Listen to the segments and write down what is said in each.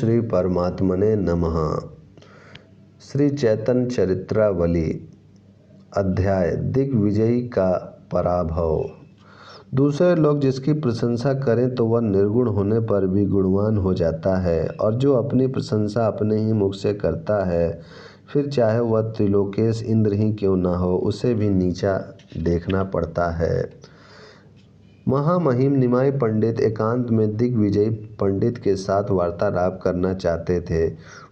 श्री परमात्मने नमः। श्री चैतन्य चरित्रावली अध्याय दिग्विजयी का पराभव। दूसरे लोग जिसकी प्रशंसा करें तो वह निर्गुण होने पर भी गुणवान हो जाता है, और जो अपनी प्रशंसा अपने ही मुख से करता है, फिर चाहे वह त्रिलोकेश इंद्र ही क्यों न हो, उसे भी नीचा देखना पड़ता है। महामहिम निमाई पंडित एकांत में दिग्विजयी पंडित के साथ वार्तालाप करना चाहते थे।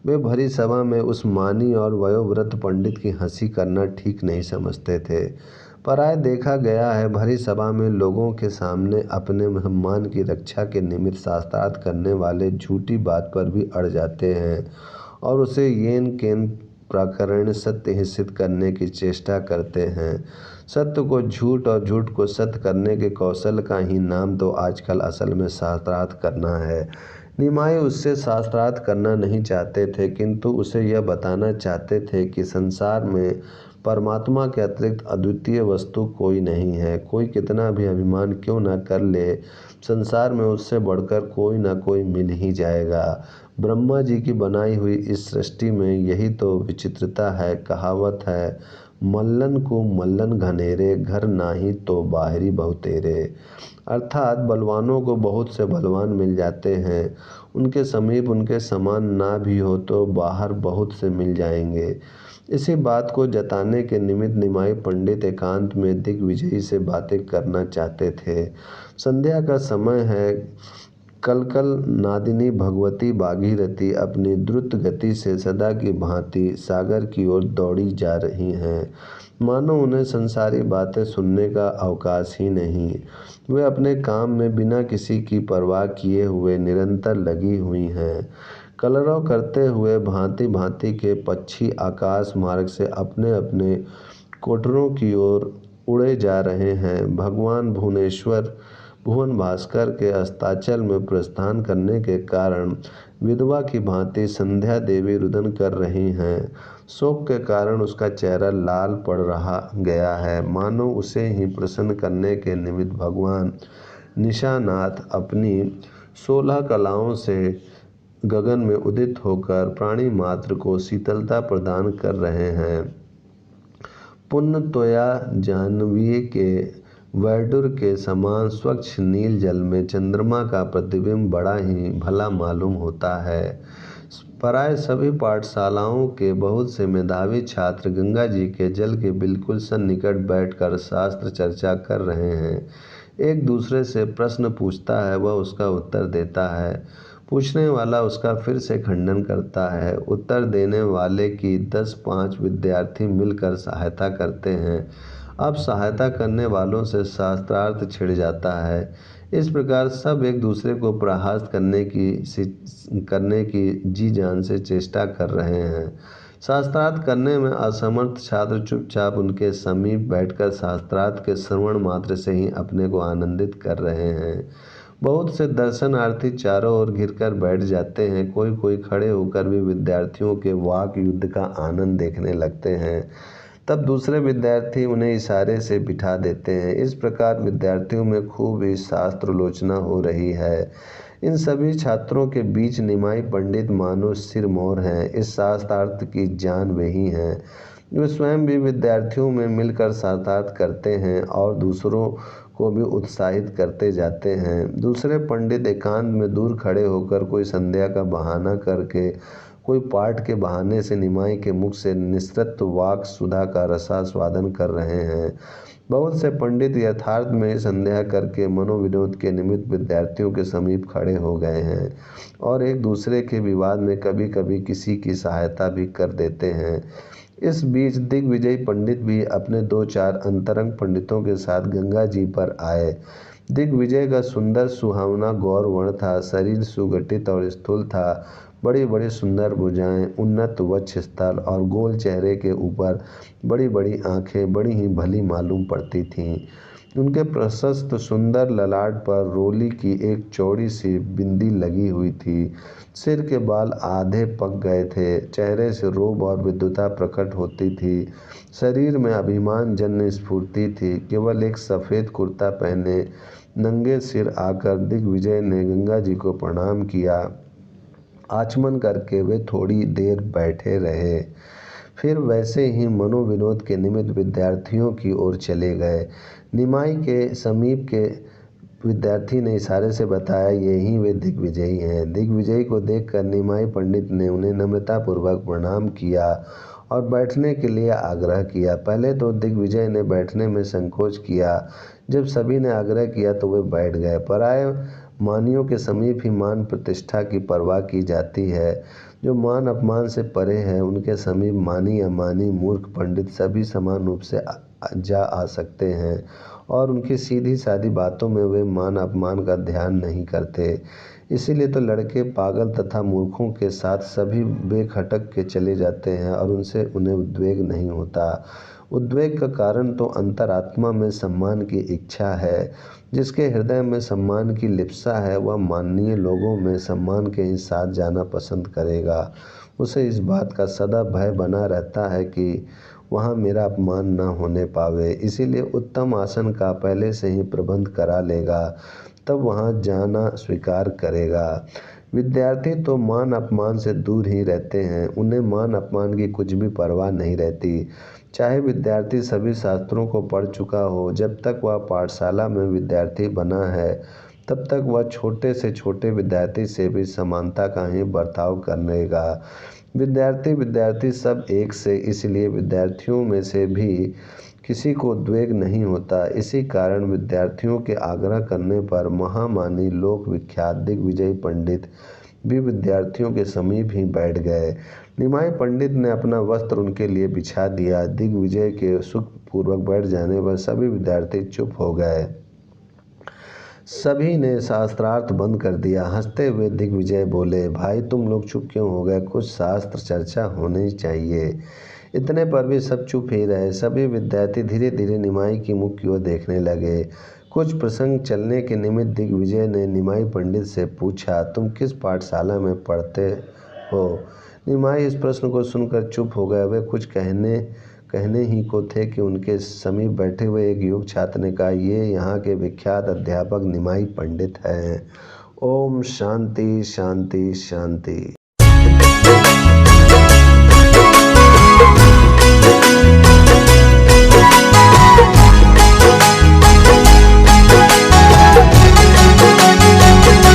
वे भरी सभा में उस मानी और वयोवृद्ध पंडित की हंसी करना ठीक नहीं समझते थे। पराय देखा गया है, भरी सभा में लोगों के सामने अपने सम्मान की रक्षा के निमित्त शास्त्रार्थ करने वाले झूठी बात पर भी अड़ जाते हैं और उसे येन केन प्रकरण सत्य ही सिद्ध करने की चेष्टा करते हैं। सत्य को झूठ और झूठ को सत्य करने के कौशल का ही नाम तो आजकल असल में शास्त्रार्थ करना है। निमाई उससे शास्त्रार्थ करना नहीं चाहते थे, किंतु उसे यह बताना चाहते थे कि संसार में परमात्मा के अतिरिक्त अद्वितीय वस्तु कोई नहीं है। कोई कितना भी अभिमान क्यों न कर ले, संसार में उससे बढ़कर कोई न कोई मिल ही जाएगा। ब्रह्मा जी की बनाई हुई इस सृष्टि में यही तो विचित्रता है। कहावत है, मल्लन को मल्लन घनेरे, घर नाही तो बाहरी बहुतेरे। अर्थात बलवानों को बहुत से बलवान मिल जाते हैं, उनके समीप उनके समान ना भी हो तो बाहर बहुत से मिल जाएंगे। इसी बात को जताने के निमित्त निमाई पंडित एकांत में दिग्विजयी से बातें करना चाहते थे। संध्या का समय है। कलकल नादिनी भगवती भागीरथी अपनी द्रुत गति से सदा की भांति सागर की ओर दौड़ी जा रही हैं। मानो उन्हें संसारी बातें सुनने का अवकाश ही नहीं। वे अपने काम में बिना किसी की परवाह किए हुए निरंतर लगी हुई हैं। कलरव करते हुए भांति भांति के पक्षी आकाश मार्ग से अपने अपने कोठरों की ओर उड़े जा रहे हैं। भगवान भुवनेश्वर भुवन भास्कर के अस्ताचल में प्रस्थान करने के कारण विधवा की भांति संध्या देवी रुदन कर रही हैं। शोक के कारण उसका चेहरा लाल पड़ रहा गया है, मानो उसे ही प्रसन्न करने के निमित्त भगवान निशानाथ अपनी 16 कलाओं से गगन में उदित होकर प्राणी मात्र को शीतलता प्रदान कर रहे हैं। पुण्य तोया जाह्नवी के वैडूर्य के समान स्वच्छ नील जल में चंद्रमा का प्रतिबिंब बड़ा ही भला मालूम होता है। पराय सभी पाठशालाओं के बहुत से मेधावी छात्र गंगा जी के जल के बिल्कुल सन्निकट बैठकर शास्त्र चर्चा कर रहे हैं। एक दूसरे से प्रश्न पूछता है, वह उसका उत्तर देता है। पूछने वाला उसका फिर से खंडन करता है। उत्तर देने वाले की 10-5 विद्यार्थी मिलकर सहायता करते हैं। अब सहायता करने वालों से शास्त्रार्थ छिड़ जाता है। इस प्रकार सब एक दूसरे को प्रहास करने की जी जान से चेष्टा कर रहे हैं। शास्त्रार्थ करने में असमर्थ छात्र चुपचाप उनके समीप बैठकर शास्त्रार्थ के श्रवण मात्र से ही अपने को आनंदित कर रहे हैं। बहुत से दर्शनार्थी चारों ओर घिरकर बैठ जाते हैं। कोई कोई खड़े होकर भी विद्यार्थियों के वाक युद्ध का आनंद देखने लगते हैं। तब दूसरे विद्यार्थी उन्हें इशारे से बिठा देते हैं। इस प्रकार विद्यार्थियों में खूब ही शास्त्रोलोचना हो रही है। इन सभी छात्रों के बीच निमाई पंडित मानो सिरमौर हैं। इस शास्त्रार्थ की जान वे ही हैं। वे स्वयं भी विद्यार्थियों में मिलकर शास्त्रार्थ करते हैं और दूसरों को भी उत्साहित करते जाते हैं। दूसरे पंडित एकांत में दूर खड़े होकर कोई संध्या का बहाना करके, कोई पाठ के बहाने से निमाई के मुख से निःसृत वाक सुधा का रसास्वादन कर रहे हैं। बहुत से पंडित यथार्थ में संध्या करके मनोविनोद के निमित्त विद्यार्थियों के समीप खड़े हो गए हैं और एक दूसरे के विवाद में कभी कभी किसी की सहायता भी कर देते हैं। इस बीच दिग्विजयी पंडित भी अपने 2-4 अंतरंग पंडितों के साथ गंगा जी पर आए। दिग्विजय का सुंदर सुहावना गौर वर्ण था। शरीर सुगठित और स्थूल था। बड़ी बड़ी सुंदर भुजाएं, उन्नत वक्षस्थल और गोल चेहरे के ऊपर बड़ी बड़ी आंखें बड़ी ही भली मालूम पड़ती थीं। उनके प्रशस्त सुंदर ललाट पर रोली की एक चौड़ी सी बिंदी लगी हुई थी। सिर के बाल आधे पक गए थे। चेहरे से रोब और विद्युता प्रकट होती थी। शरीर में अभिमान जन्य स्फूर्ति थी। केवल एक सफ़ेद कुर्ता पहने नंगे सिर आकर दिग्विजय ने गंगा जी को प्रणाम किया आचमन करके वे थोड़ी देर बैठे रहे, फिर वैसे ही मनोविनोद के निमित्त विद्यार्थियों की ओर चले गए। निमाई के समीप के विद्यार्थी ने इशारे से बताया, यही वे दिग्विजयी हैं। दिग्विजयी को देखकर निमाई पंडित ने उन्हें नम्रतापूर्वक प्रणाम किया और बैठने के लिए आग्रह किया। पहले तो दिग्विजय ने बैठने में संकोच किया, जब सभी ने आग्रह किया तो वे बैठ गए। पराये मानियों के समीप ही मान प्रतिष्ठा की परवाह की जाती है। जो मान अपमान से परे है, उनके समीप मानी अमानी मूर्ख पंडित सभी समान रूप से जा आ सकते हैं और उनकी सीधी सादी बातों में वे मान अपमान का ध्यान नहीं करते। इसीलिए तो लड़के पागल तथा मूर्खों के साथ सभी बेखटक के चले जाते हैं और उनसे उन्हें उद्वेग नहीं होता। उद्वेग का कारण तो अंतरात्मा में सम्मान की इच्छा है। जिसके हृदय में सम्मान की लिप्सा है, वह माननीय लोगों में सम्मान के ही साथ जाना पसंद करेगा। उसे इस बात का सदा भय बना रहता है कि वहाँ मेरा अपमान न होने पावे, इसीलिए उत्तम आसन का पहले से ही प्रबंध करा लेगा, तब वहाँ जाना स्वीकार करेगा। विद्यार्थी तो मान अपमान से दूर ही रहते हैं, उन्हें मान अपमान की कुछ भी परवाह नहीं रहती। चाहे विद्यार्थी सभी शास्त्रों को पढ़ चुका हो, जब तक वह पाठशाला में विद्यार्थी बना है, तब तक वह छोटे से छोटे विद्यार्थी से भी समानता का ही बर्ताव करेगा। विद्यार्थी सब एक से, इसलिए विद्यार्थियों में से भी किसी को उद्वेग नहीं होता। इसी कारण विद्यार्थियों के आग्रह करने पर महामानी लोक विख्यात दिग्विजयी पंडित भी विद्यार्थियों के समीप ही बैठ गए। निमाई पंडित ने अपना वस्त्र उनके लिए बिछा दिया। दिग्विजय के सुखपूर्वक बैठ जाने पर सभी विद्यार्थी चुप हो गए। सभी ने शास्त्रार्थ बंद कर दिया। हंसते हुए दिग्विजय बोले, भाई तुम लोग चुप क्यों हो गए? कुछ शास्त्र चर्चा होनी चाहिए। इतने पर भी सब चुप ही रहे। सभी विद्यार्थी धीरे धीरे निमाई की मुख की ओर देखने लगे। कुछ प्रसंग चलने के निमित्त दिग्विजय ने निमाई पंडित से पूछा, तुम किस पाठशाला में पढ़ते हो? निमाई इस प्रश्न को सुनकर चुप हो गए। वे कुछ कहने ही को थे कि उनके समीप बैठे हुए एक युवक छात्र ने कहा, ये यहाँ के विख्यात अध्यापक निमाई पंडित हैं। ओम शांति शांति शांति।